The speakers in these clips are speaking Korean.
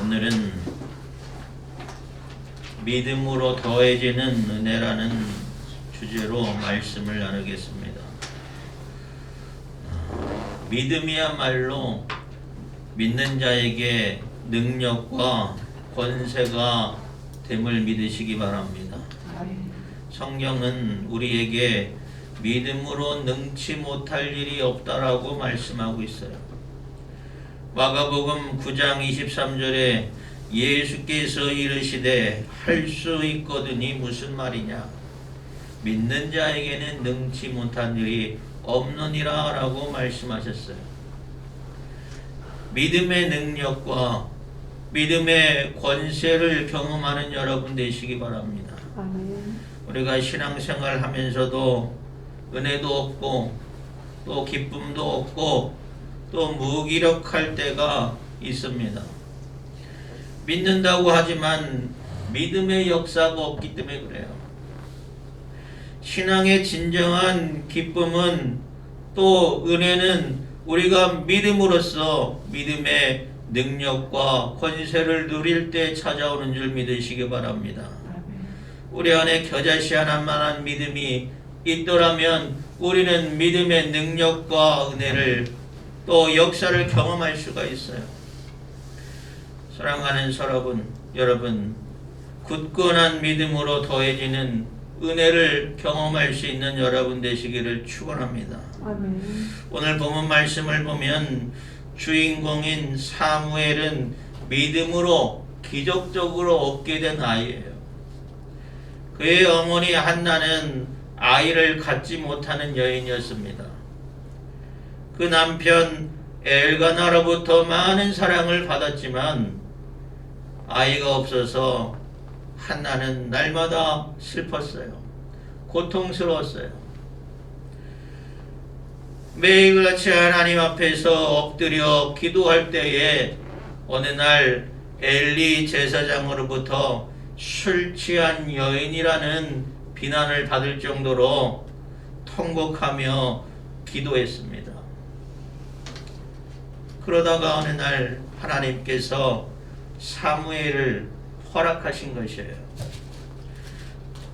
오늘은 믿음으로 더해지는 은혜라는 주제로 말씀을 나누겠습니다. 믿음이야말로 믿는 자에게 능력과 권세가 됨을 믿으시기 바랍니다. 성경은 우리에게 믿음으로 능치 못할 일이 없다라고 말씀하고 있어요. 마가복음 9장 23절에 예수께서 이르시되 할 수 있거든이 무슨 말이냐? 믿는 자에게는 능치 못한 일이 없느니라 라고 말씀하셨어요. 믿음의 능력과 믿음의 권세를 경험하는 여러분 되시기 바랍니다. 우리가 신앙생활 하면서도 은혜도 없고 또 기쁨도 없고 또 무기력할 때가 있습니다. 믿는다고 하지만 믿음의 역사가 없기 때문에 그래요. 신앙의 진정한 기쁨은 또 은혜는 우리가 믿음으로써 믿음의 능력과 권세를 누릴 때 찾아오는 줄 믿으시기 바랍니다. 우리 안에 겨자씨 하나만한 믿음이 있더라면 우리는 믿음의 능력과 은혜를 또 역사를 경험할 수가 있어요. 사랑하는 여러분, 굳건한 믿음으로 더해지는 은혜를 경험할 수 있는 여러분 되시기를 축원합니다. 오늘 본문 말씀을 보면 주인공인 사무엘은 믿음으로 기적적으로 얻게 된 아이예요. 그의 어머니 한나는 아이를 갖지 못하는 여인이었습니다. 그 남편 엘가나로부터 많은 사랑을 받았지만 아이가 없어서 한나는 날마다 슬펐어요. 고통스러웠어요. 매일같이 하나님 앞에서 엎드려 기도할 때에 어느 날 엘리 제사장으로부터 술 취한 여인이라는 비난을 받을 정도로 통곡하며 기도했습니다. 그러다가 어느 날 하나님께서 사무엘을 허락하신 것이에요.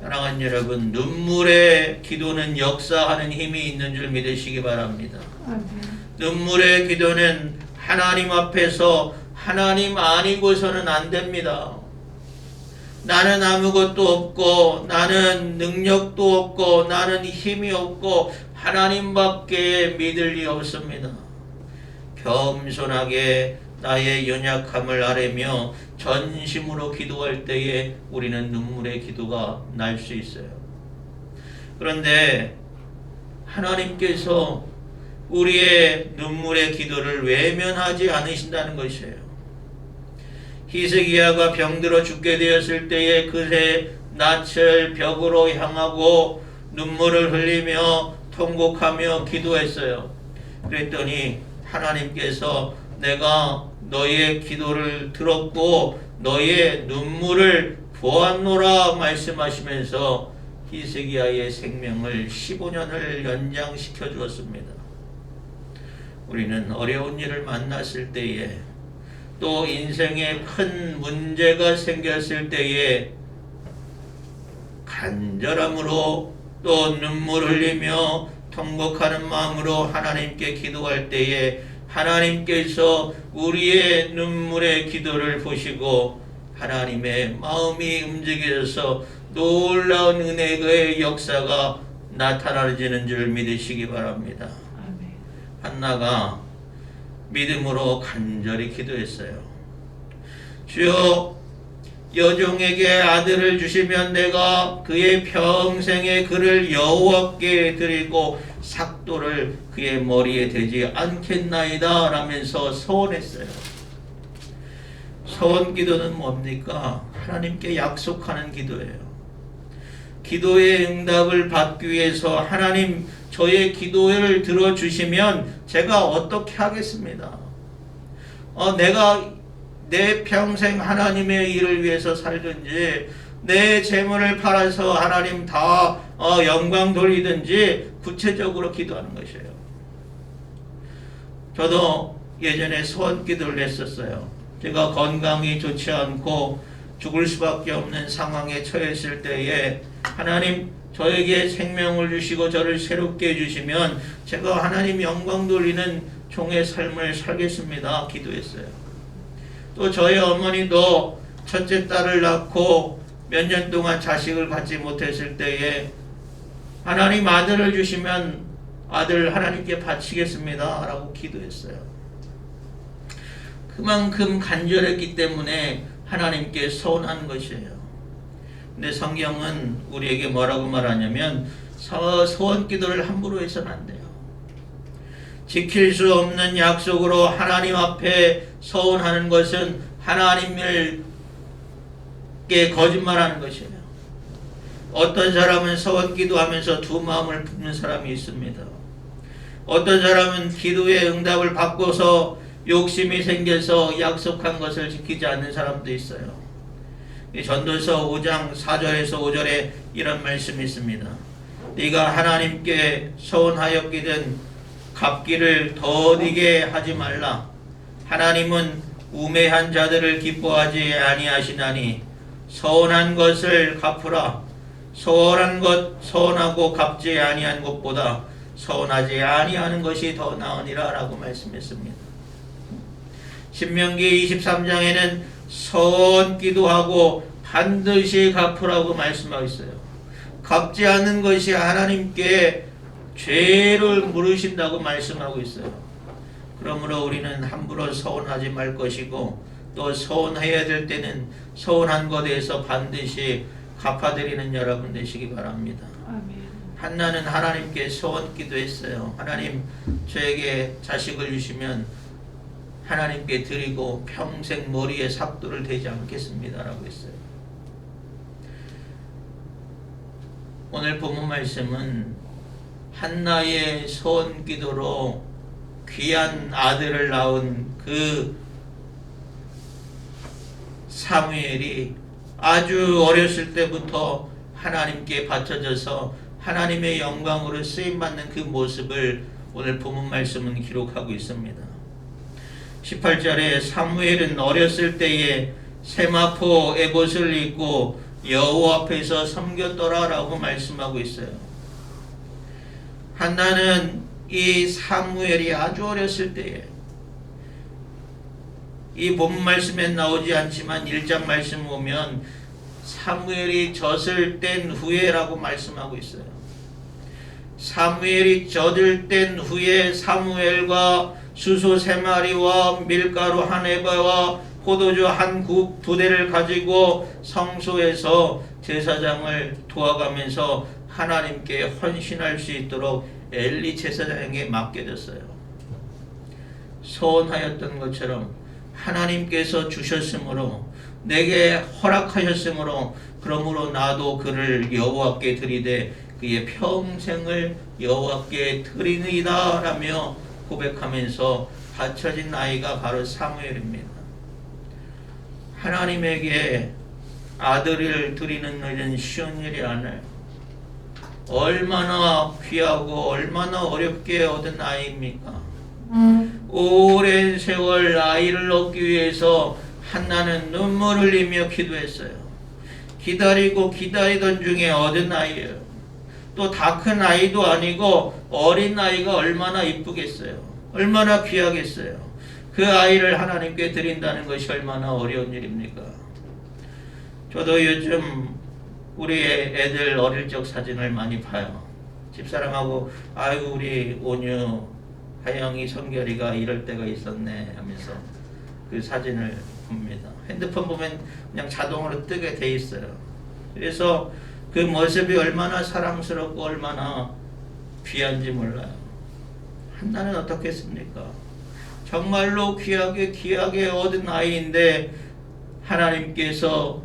사랑하는 여러분, 눈물의 기도는 역사하는 힘이 있는 줄 믿으시기 바랍니다. 눈물의 기도는 하나님 앞에서 하나님 아니고서는 안 됩니다. 나는 아무것도 없고 나는 능력도 없고 나는 힘이 없고 하나님밖에 믿을 리 없습니다. 겸손하게 나의 연약함을 아뢰며 전심으로 기도할 때에 우리는 눈물의 기도가 날 수 있어요. 그런데 하나님께서 우리의 눈물의 기도를 외면하지 않으신다는 것이에요. 히스기야가 병들어 죽게 되었을 때에 그새 낯을 벽으로 향하고 눈물을 흘리며 통곡하며 기도했어요. 그랬더니 하나님께서 내가 너의 기도를 들었고 너의 눈물을 보았노라 말씀하시면서 히스기야의 생명을 15년을 연장시켜 주었습니다. 우리는 어려운 일을 만났을 때에 또 인생에 큰 문제가 생겼을 때에 간절함으로 또 눈물 흘리며 통곡하는 마음으로 하나님께 기도할 때에 하나님께서 우리의 눈물의 기도를 보시고 하나님의 마음이 움직여서 놀라운 은혜의 역사가 나타나지는 줄 믿으시기 바랍니다. 한나가 믿음으로 간절히 기도했어요. 주여, 여종에게 아들을 주시면 내가 그의 평생의 그를 여호와께 드리고 삭도를 그의 머리에 대지 않겠나이다 라면서 서원했어요. 서원 기도는 뭡니까? 하나님께 약속하는 기도예요. 기도의 응답을 받기 위해서 하나님 저의 기도를 들어주시면 제가 어떻게 하겠습니다. 내가 내 평생 하나님의 일을 위해서 살든지 내 재물을 팔아서 하나님 다 영광 돌리든지 구체적으로 기도하는 것이에요. 저도 예전에 소원 기도를 했었어요. 제가 건강이 좋지 않고 죽을 수밖에 없는 상황에 처했을 때에 하나님 저에게 생명을 주시고 저를 새롭게 해주시면 제가 하나님 영광 돌리는 종의 삶을 살겠습니다. 기도했어요. 또 저희 어머니도 첫째 딸을 낳고 몇 년 동안 자식을 갖지 못했을 때에 하나님 아들을 주시면 아들 하나님께 바치겠습니다 라고 기도했어요. 그만큼 간절했기 때문에 하나님께 서운한 것이에요. 근데 성경은 우리에게 뭐라고 말하냐면 서원 기도를 함부로 해서는 안 돼요. 지킬 수 없는 약속으로 하나님 앞에 서원하는 것은 하나님께 거짓말하는 것이에요. 어떤 사람은 서원 기도하면서 두 마음을 품는 사람이 있습니다. 어떤 사람은 기도의 응답을 받고서 욕심이 생겨서 약속한 것을 지키지 않는 사람도 있어요. 전도서 5장 4절에서 5절에 이런 말씀이 있습니다. 네가 하나님께 서원하였기든 갚기를 더디게 하지 말라. 하나님은 우매한 자들을 기뻐하지 아니하시나니 서원한 것을 갚으라. 서원하고 갚지 아니한 것보다 서원하지 아니하는 것이 더 나으니라 라고 말씀했습니다. 신명기 23장에는 서원 기도하고 반드시 갚으라고 말씀하고 있어요. 갚지 않는 것이 하나님께 죄를 물으신다고 말씀하고 있어요. 그러므로 우리는 함부로 서원하지 말 것이고 또 서원해야 될 때는 서원한 것에 대해서 반드시 갚아드리는 여러분 되시기 바랍니다. 아멘. 한나는 하나님께 서원 기도했어요. 하나님 저에게 자식을 주시면 하나님께 드리고 평생 머리에 삭도를 대지 않겠습니다 라고 했어요. 오늘 본문 말씀은 한나의 서원 기도로 귀한 아들을 낳은 그 사무엘이 아주 어렸을 때부터 하나님께 바쳐져서 하나님의 영광으로 쓰임받는 그 모습을 오늘 본문 말씀은 기록하고 있습니다. 18절에 사무엘은 어렸을 때에 세마포 에봇을 입고 여호와 앞에서 섬겼더라 라고 말씀하고 있어요. 한나는 이 사무엘이 아주 어렸을 때에 이 본문 말씀에 나오지 않지만 1장 말씀 보면 사무엘이 젖을 뗀 후에라고 말씀하고 있어요. 사무엘이 젖을 뗀 후에 사무엘과 수소 3마리와 밀가루 1에바와 포도주 1국 2대를 가지고 성소에서 제사장을 도와가면서 하나님께 헌신할 수 있도록 엘리 제사장에게 맡겨졌어요. 소원하였던 것처럼 하나님께서 주셨으므로 내게 허락하셨으므로 그러므로 나도 그를 여호와께 드리되 그의 평생을 여호와께 드리니이다 라며 고백하면서 바쳐진 아이가 바로 사무엘입니다. 하나님에게 아들을 드리는 일은 쉬운 일이 아니에요. 얼마나 귀하고 얼마나 어렵게 얻은 아이입니까? 오랜 세월 아이를 얻기 위해서 한나는 눈물을 흘리며 기도했어요. 기다리고 기다리던 중에 얻은 아이예요. 또 다 큰 아이도 아니고 어린 아이가 얼마나 이쁘겠어요. 얼마나 귀하겠어요. 그 아이를 하나님께 드린다는 것이 얼마나 어려운 일입니까? 저도 요즘 우리 애들 어릴 적 사진을 많이 봐요. 집사람하고 아이고 우리 온유, 하영이, 성결이가 이럴 때가 있었네 하면서 그 사진을 봅니다. 핸드폰 보면 그냥 자동으로 뜨게 돼 있어요. 그래서 그 모습이 얼마나 사랑스럽고 얼마나 귀한지 몰라요. 한나는 어떻겠습니까? 정말로 귀하게 얻은 아이인데 하나님께서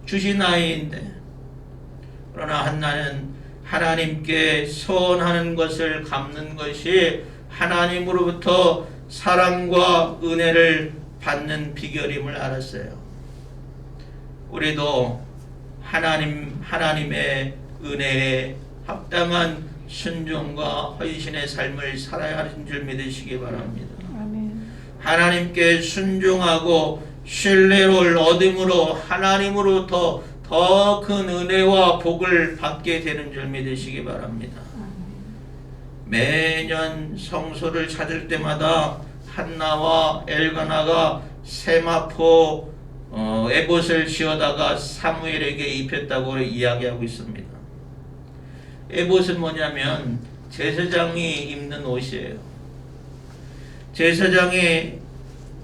주신 아이인데 그러나 한나는 하나님께 서원하는 것을 갚는 것이 하나님으로부터 사랑과 은혜를 받는 비결임을 알았어야 알았어요. 우리도 하나님의 은혜에 합당한 순종과 헌신의 삶을 살아야 하는 줄 믿으시기 바랍니다. 아멘. 하나님께 순종하고 신뢰를 얻음으로 하나님으로부터 더 큰 은혜와 복을 받게 되는 줄 믿으시기 바랍니다. 매년 성소를 찾을 때마다 한나와 엘가나가 세마포 에봇을 지어다가 사무엘에게 입혔다고 이야기하고 있습니다. 에봇은 뭐냐면 제사장이 입는 옷이에요. 제사장이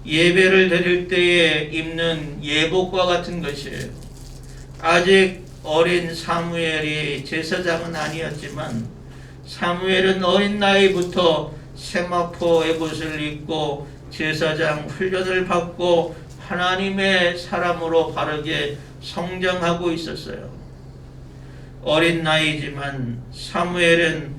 예배를 드릴 때에 입는 예복과 같은 것이에요. 아직 어린 사무엘이 제사장은 아니었지만 사무엘은 어린 나이부터 세마포 에봇을 입고 제사장 훈련을 받고 하나님의 사람으로 바르게 성장하고 있었어요. 어린 나이지만 사무엘은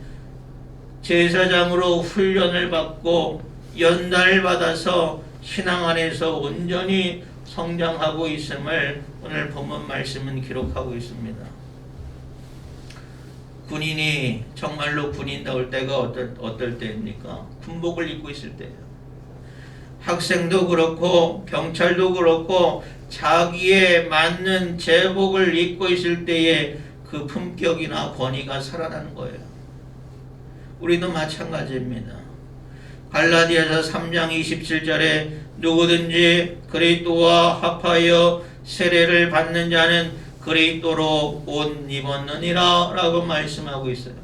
제사장으로 훈련을 받고 연단을 받아서 신앙 안에서 온전히 성장하고 있음을 오늘 본문 말씀은 기록하고 있습니다. 군인이 정말로 군인다울 때가 어떨 때입니까? 군복을 입고 있을 때예요. 학생도 그렇고 경찰도 그렇고 자기에 맞는 제복을 입고 있을 때에 그 품격이나 권위가 살아나는 거예요. 우리도 마찬가지입니다. 갈라디아서 3장 27절에 누구든지 그리스도와 합하여 세례를 받는 자는 그리스도로 옷 입었느니라 라고 말씀하고 있어요.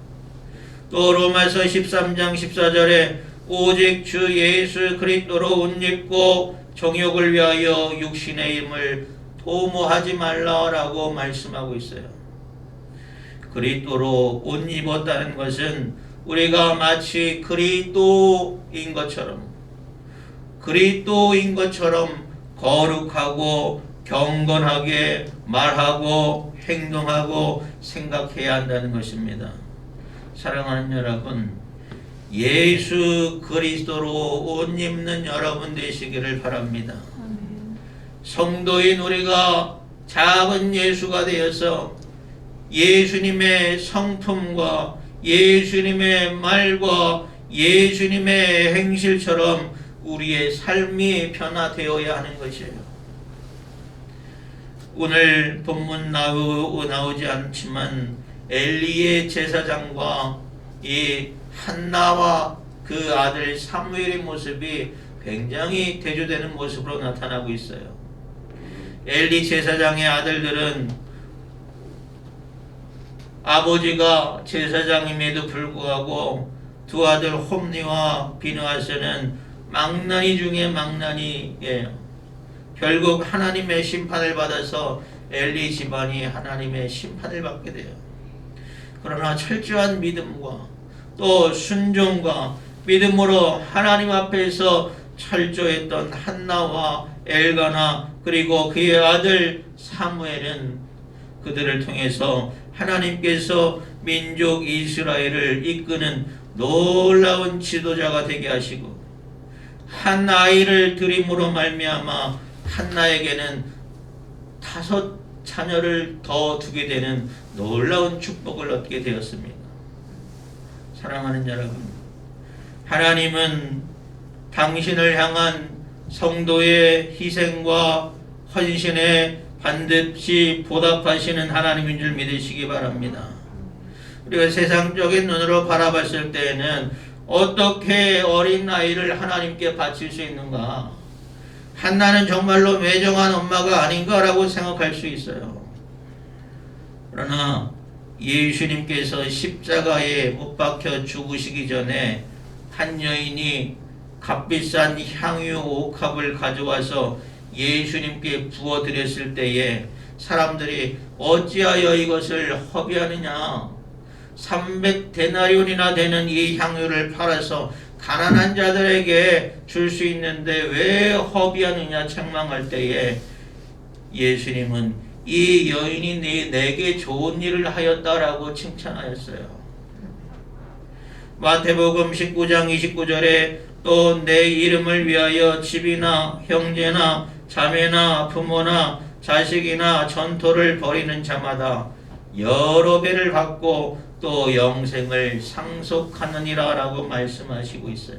또 로마서 13장 14절에 오직 주 예수 그리스도로 옷 입고 정욕을 위하여 육신의 힘을 도모하지 말라라고 말씀하고 있어요. 그리스도로 옷 입었다는 것은 우리가 마치 그리스도인 것처럼 거룩하고 경건하게 말하고 행동하고 생각해야 한다는 것입니다. 사랑하는 여러분, 예수 그리스도로 옷 입는 여러분 되시기를 바랍니다. 성도인 우리가 작은 예수가 되어서 예수님의 성품과 예수님의 말과 예수님의 행실처럼 우리의 삶이 변화되어야 하는 것이에요. 오늘 본문 나오지 않지만 엘리의 제사장과 이 한나와 그 아들 사무엘의 모습이 굉장히 대조되는 모습으로 나타나고 있어요. 엘리 제사장의 아들들은 아버지가 제사장임에도 불구하고 두 아들 홈니와 비느하스는 망나니 중에 망나니예요. 결국 하나님의 심판을 받아서 엘리 집안이 하나님의 심판을 받게 돼요. 그러나 철저한 믿음과 또 순종과 믿음으로 하나님 앞에서 철저했던 한나와 엘가나 그리고 그의 아들 사무엘은 그들을 통해서 하나님께서 민족 이스라엘을 이끄는 놀라운 지도자가 되게 하시고 한 아이를 들임으로 말미암아 한나에게는 5 자녀를 더 두게 되는 놀라운 축복을 얻게 되었습니다. 사랑하는 여러분, 하나님은 당신을 향한 성도의 희생과 헌신에 반드시 보답하시는 하나님인 줄 믿으시기 바랍니다. 우리가 세상적인 눈으로 바라봤을 때에는 어떻게 어린 아이를 하나님께 바칠 수 있는가? 한나는 정말로 매정한 엄마가 아닌가라고 생각할 수 있어요. 그러나 예수님께서 십자가에 못 박혀 죽으시기 전에 한 여인이 값비싼 향유 5컵을 가져와서 예수님께 부어드렸을 때에 사람들이 어찌하여 이것을 허비하느냐, 300데나리온이나 되는 이 향유를 팔아서 가난한 자들에게 줄 수 있는데 왜 허비하느냐 책망할 때에 예수님은 이 여인이 내게 좋은 일을 하였다라고 칭찬하였어요. 마태복음 19장 29절에 또 내 이름을 위하여 집이나 형제나 자매나 부모나 자식이나 전토를 벌이는 자마다 여러 배를 받고 또 영생을 상속하느니라 라고 말씀하시고 있어요.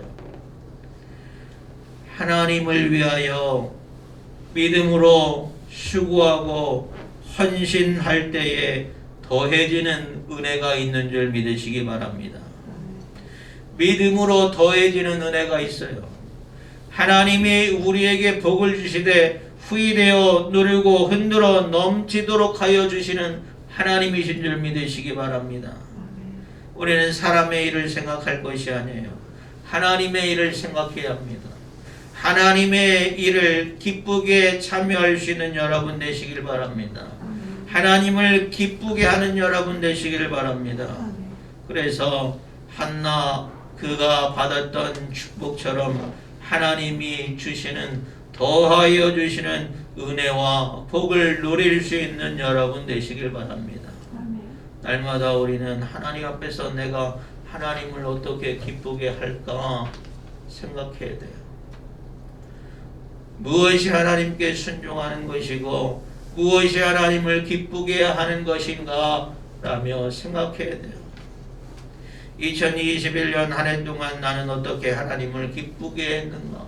하나님을 위하여 믿음으로 수고하고 헌신할 때에 더해지는 은혜가 있는 줄 믿으시기 바랍니다. 믿음으로 더해지는 은혜가 있어요. 하나님이 우리에게 복을 주시되 후이되어 누르고 흔들어 넘치도록 하여 주시는 하나님이신 줄 믿으시기 바랍니다. 우리는 사람의 일을 생각할 것이 아니에요. 하나님의 일을 생각해야 합니다. 하나님의 일을 기쁘게 참여할 수 있는 여러분 되시길 바랍니다. 하나님을 기쁘게 하는 여러분 되시길 바랍니다. 그래서 한나 그가 받았던 축복처럼 하나님이 주시는 더하여 주시는 은혜와 복을 누릴 수 있는 여러분 되시길 바랍니다. 날마다 우리는 하나님 앞에서 내가 하나님을 어떻게 기쁘게 할까 생각해야 돼요. 무엇이 하나님께 순종하는 것이고 무엇이 하나님을 기쁘게 하는 것인가 라며 생각해야 돼요. 2021년 한 해 동안 나는 어떻게 하나님을 기쁘게 했는가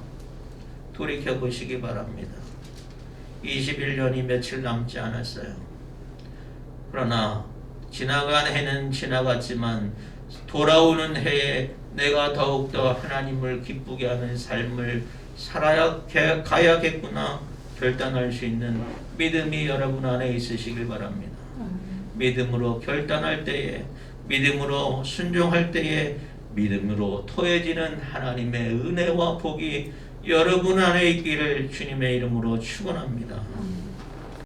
돌이켜 보시기 바랍니다. 21년이 며칠 남지 않았어요. 그러나 지나간 해는 지나갔지만 돌아오는 해에 내가 더욱더 하나님을 기쁘게 하는 삶을 가야겠구나 결단할 수 있는 믿음이 여러분 안에 있으시길 바랍니다. 믿음으로 결단할 때에, 믿음으로 순종할 때에, 믿음으로 토해지는 하나님의 은혜와 복이 여러분 안에 있기를 주님의 이름으로 축원합니다.